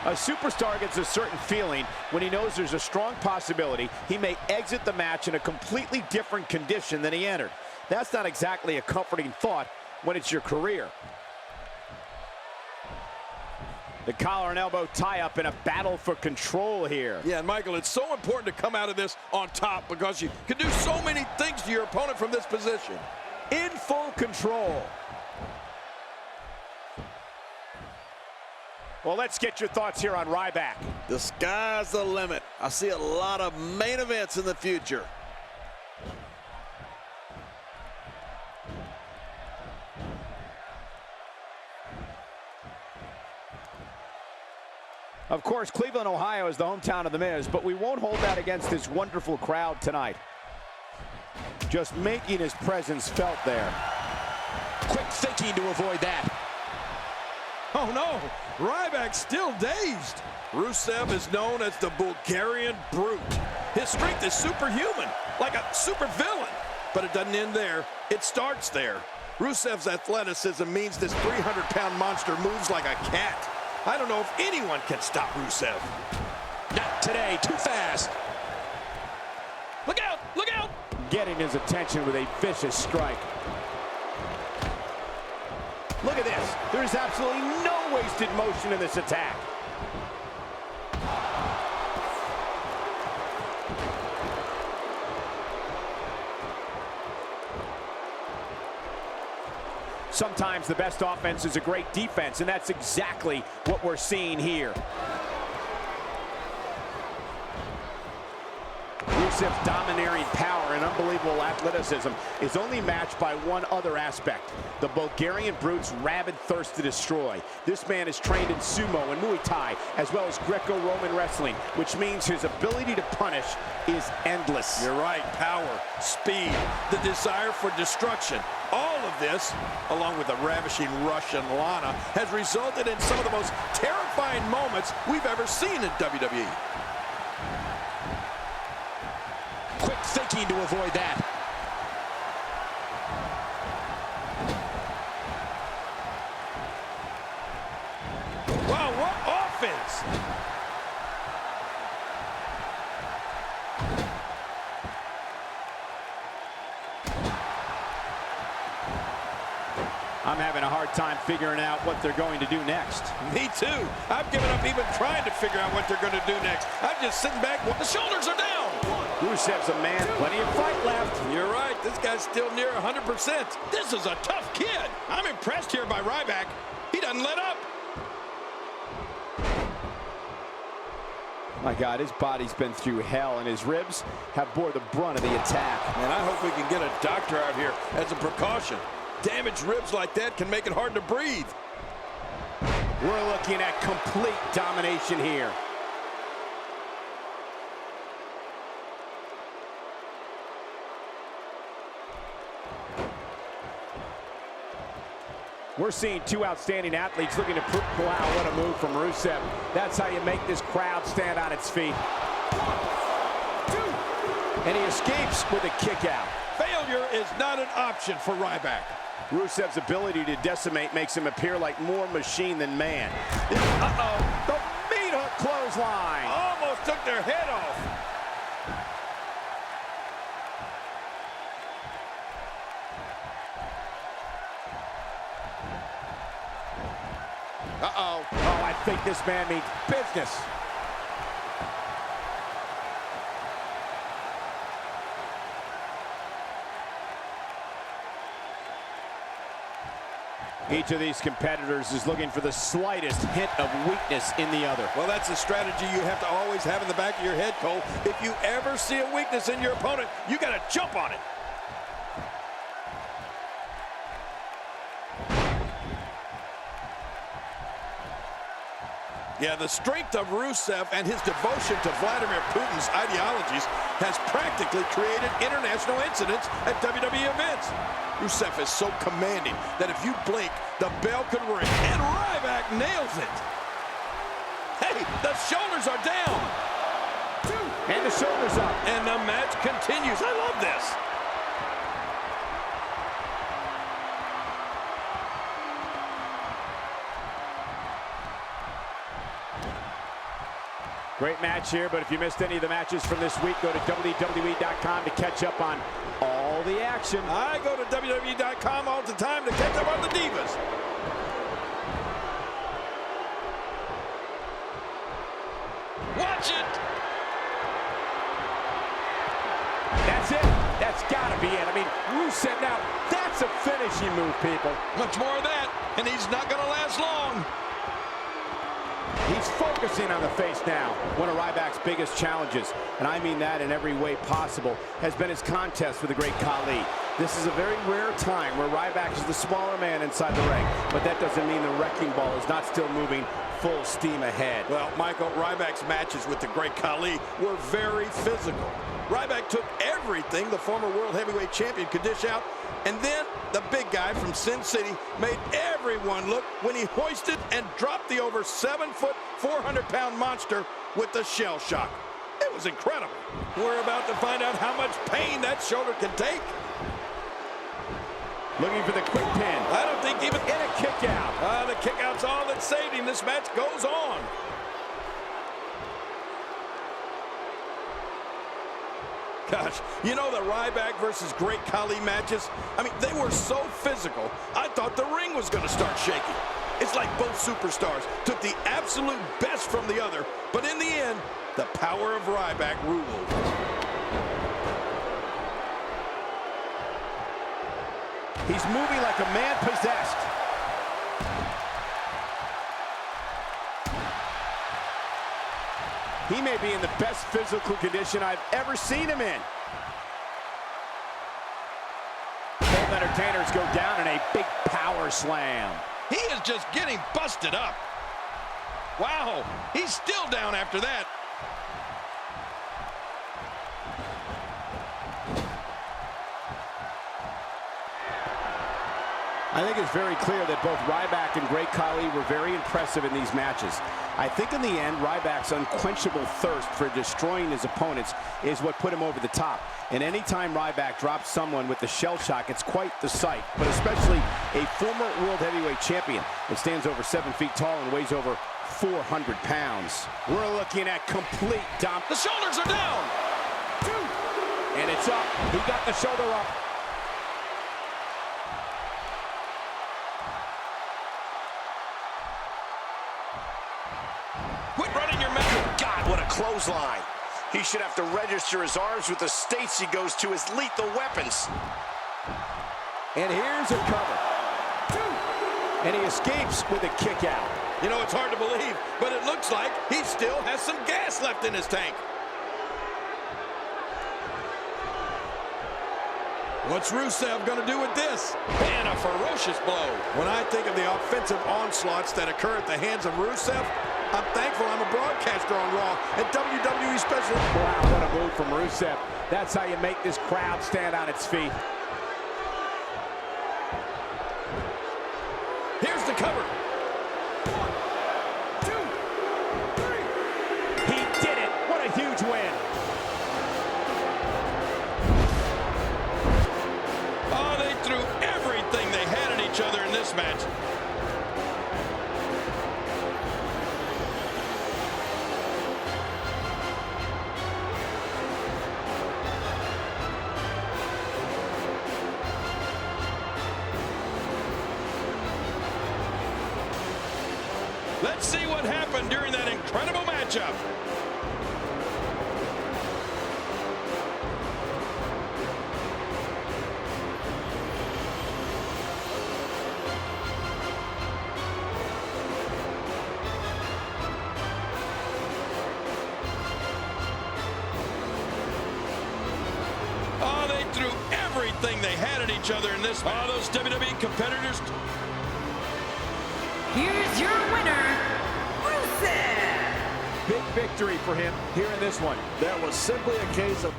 A superstar gets a certain feeling when he knows there's a strong possibility he may exit the match in a completely different condition than he entered. That's not exactly a comforting thought when it's your career. The collar and elbow tie-up in a battle for control here. Yeah, and Michael, it's so important to come out of this on top because you can do so many things to your opponent from this position. In full control. Well, let's get your thoughts here on Ryback. The sky's the limit. I see a lot of main events in the future. Of course, Cleveland, Ohio is the hometown of The Miz, but we won't hold that against this wonderful crowd tonight. Just making his presence felt there. Quick thinking to avoid that. Oh no, Ryback still dazed. Rusev is known as the Bulgarian Brute. His strength is superhuman, like a super villain. But it doesn't end there, it starts there. Rusev's athleticism means this 300-pound monster moves like a cat. I don't know if anyone can stop Rusev. Not today, too fast. Look out, look out! Getting his attention with a vicious strike. Look at this. There's absolutely no wasted motion in this attack. Sometimes the best offense is a great defense, and that's exactly what we're seeing here. Rusev's domineering power and unbelievable athleticism is only matched by one other aspect: the Bulgarian Brute's rabid thirst to destroy. This man is trained in sumo and Muay Thai, as well as Greco-Roman wrestling, which means his ability to punish is endless. You're right, power, speed, the desire for destruction. All of this, along with the ravishing Russian Lana, has resulted in some of the most terrifying moments we've ever seen in WWE. Quick thinking to avoid that. Wow, what offense! I'm having a hard time figuring out what they're going to do next. Me too. I've given up even trying to figure out what they're going to do next. I'm just sitting back. The shoulders are down. Rusev's a man. Plenty of fight left. You're right. This guy's still near 100%. This is a tough kid. I'm impressed here by Ryback. He doesn't let up. My God, his body's been through hell, and his ribs have bore the brunt of the attack. And I hope we can get a doctor out here as a precaution. Damaged ribs like that can make it hard to breathe. We're looking at complete domination here. We're seeing two outstanding athletes looking to prove, wow, what a move from Rusev. That's how you make this crowd stand on its feet. 1, 2, and he escapes with a kick out. Failure is not an option for Ryback. Rusev's ability to decimate makes him appear like more machine than man. Uh-oh. The meat hook clothesline. Almost took their head off. Uh-oh. Oh, I think this man means business. Each of these competitors is looking for the slightest hint of weakness in the other. Well, that's a strategy you have to always have in the back of your head, Cole. If you ever see a weakness in your opponent, you got to jump on it. Yeah, the strength of Rusev and his devotion to Vladimir Putin's ideologies has practically created international incidents at WWE events. Rusev is so commanding that if you blink, the bell could ring, and Ryback nails it. Hey, the shoulders are down. 2, and the shoulders up. And the match continues. I love this. Great match here, but if you missed any of the matches from this week, go to WWE.com to catch up on all the action. I go to WWE.com all the time to catch up on the Divas. Watch it! That's it. That's got to be it. I mean, Rusev now, that's a finishing move, people. Much more of that, and he's not going to last long. He's focusing on the face now. One of Ryback's biggest challenges, and I mean that in every way possible, has been his contest with the great Khali. This is a very rare time where Ryback is the smaller man inside the ring, but that doesn't mean the wrecking ball is not still moving full steam ahead. Well, Michael, Ryback's matches with the great Khali were very physical. Ryback took everything the former world heavyweight champion could dish out, and then the big guy from Sin City made everyone look when he hoisted and dropped the over 7-foot, 400-pound monster with the shell shock. It was incredible. We're about to find out how much pain that shoulder can take. Looking for the quick pin. I don't think even in a kick out. The kick out's all that saved him. This match goes on. Gosh, you know the Ryback versus Great Khali matches? I mean, they were so physical, I thought the ring was going to start shaking. It's like both superstars took the absolute best from the other, but in the end, the power of Ryback ruled. He's moving like a man possessed. He may be in the best physical condition I've ever seen him in. Both entertainers go down in a big power slam. He is just getting busted up. Wow, he's still down after that. I think it's very clear that both Ryback and Great Khali were very impressive in these matches. I think in the end, Ryback's unquenchable thirst for destroying his opponents is what put him over the top. And anytime Ryback drops someone with the shell shock, it's quite the sight, but especially a former world heavyweight champion that stands over 7 feet tall and weighs over 400 pounds. We're looking at complete dump. The shoulders are down. And it's up. He got the shoulder up. Quit running your mouth. God, what a clothesline. He should have to register his arms with the states he goes to as lethal weapons. And here's a cover. And he escapes with a kick out. You know, it's hard to believe, but it looks like he still has some gas left in his tank. What's Rusev going to do with this? And a ferocious blow. When I think of the offensive onslaughts that occur at the hands of Rusev, I'm thankful I'm a broadcaster on Raw and WWE Special. Wow, what a move from Rusev. That's how you make this crowd stand on its feet. Here's the cover. 1, 2, 3. He did it. What a huge win. Oh, they threw everything they had at each other in this match. Let's see what happened during that incredible matchup. Oh, they threw everything they had at each other in this match. Oh, those WWE competitors. Here's your winner, Rusev. Big victory for him here in this one. That was simply a case of